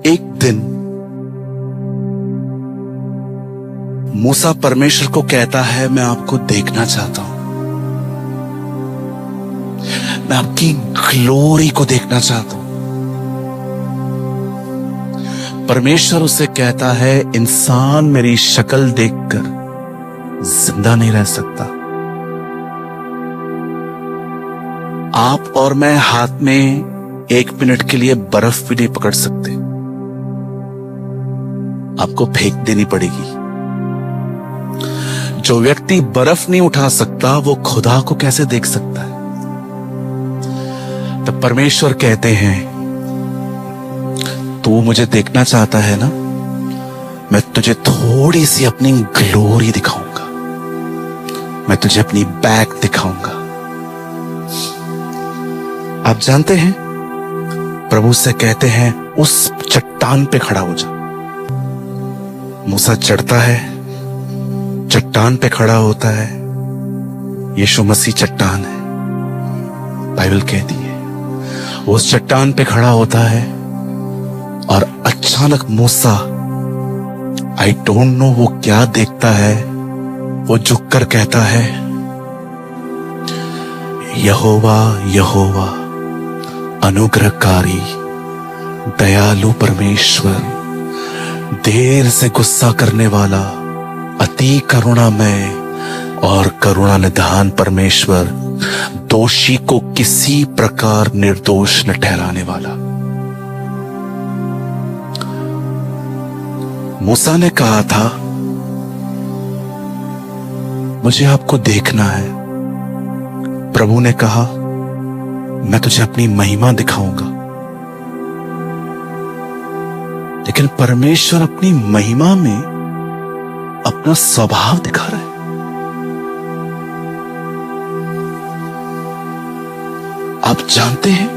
एक दिन मूसा परमेश्वर को कहता है, मैं आपको देखना चाहता हूं, मैं आपकी ग्लोरी को देखना चाहता हूं। परमेश्वर उसे कहता है, इंसान मेरी शक्ल देखकर जिंदा नहीं रह सकता। आप और मैं हाथ में 1 मिनट के लिए बर्फ भी नहीं पकड़ सकते, आपको फेंक देनी पड़ेगी। जो व्यक्ति बर्फ नहीं उठा सकता वो खुदा को कैसे देख सकता है? तब परमेश्वर कहते हैं, तू मुझे देखना चाहता है ना, मैं तुझे थोड़ी सी अपनी ग्लोरी दिखाऊंगा, मैं तुझे अपनी बैक दिखाऊंगा। आप जानते हैं, प्रभु से कहते हैं, उस चट्टान पे खड़ा हो जा। मूसा चढ़ता है, चट्टान पे खड़ा होता है। यीशु मसीह चट्टान है, बाइबल कहती है। वो उस चट्टान पे खड़ा होता है और अचानक मूसा, आई डोंट नो वो क्या देखता है, वो झुककर कहता है, यहोवा यहोवा अनुग्रहकारी दयालु परमेश्वर, देर से गुस्सा करने वाला, अति करुणामय और करुणा निधान परमेश्वर, दोषी को किसी प्रकार निर्दोष न ठहराने वाला। मूसा ने कहा था, मुझे आपको देखना है। प्रभु ने कहा, मैं तुझे अपनी महिमा दिखाऊंगा। लेकिन परमेश्वर अपनी महिमा में अपना स्वभाव दिखा रहा है। आप जानते हैं,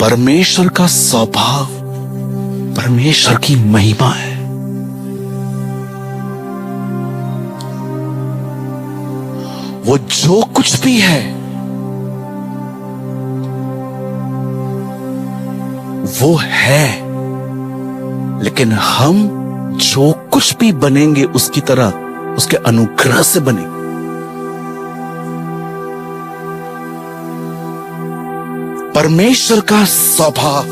परमेश्वर का स्वभाव परमेश्वर की महिमा है। वो जो कुछ भी है वो है, लेकिन हम जो कुछ भी बनेंगे उसकी तरह, उसके अनुग्रह से बनेंगे। परमेश्वर का स्वभाव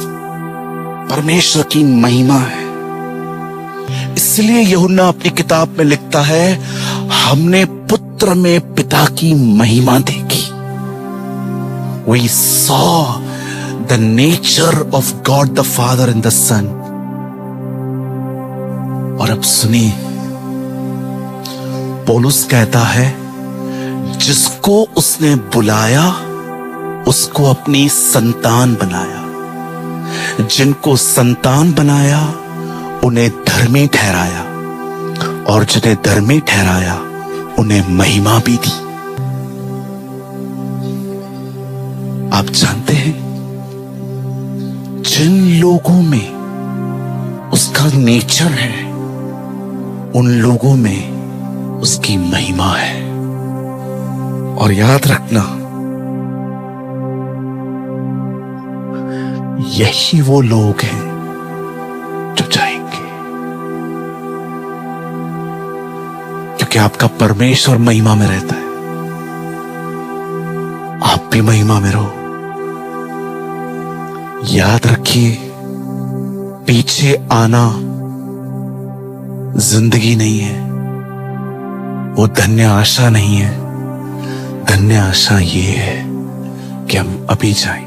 परमेश्वर की महिमा है। इसलिए यूहन्ना अपनी किताब में लिखता है, हमने पुत्र में पिता की महिमा देखी। We saw the nature of God the Father in the Son। और अब सुनिए, पौलुस कहता है, जिसको उसने बुलाया उसको अपनी संतान बनाया, जिनको संतान बनाया उन्हें धर्मी ठहराया, और जिन्हें धर्मी ठहराया उन्हें महिमा भी दी। आप जानते हैं, जिन लोगों में उसका नेचर है उन लोगों में उसकी महिमा है। और याद रखना, यही वो लोग हैं जो जाएंगे, क्योंकि आपका परमेश्वर महिमा में रहता है। आप भी महिमा में रहो। याद रखिए, पीछे आना जिंदगी नहीं है, वो धन्य आशा नहीं है। धन्य आशा ये है कि हम अभी जाएं।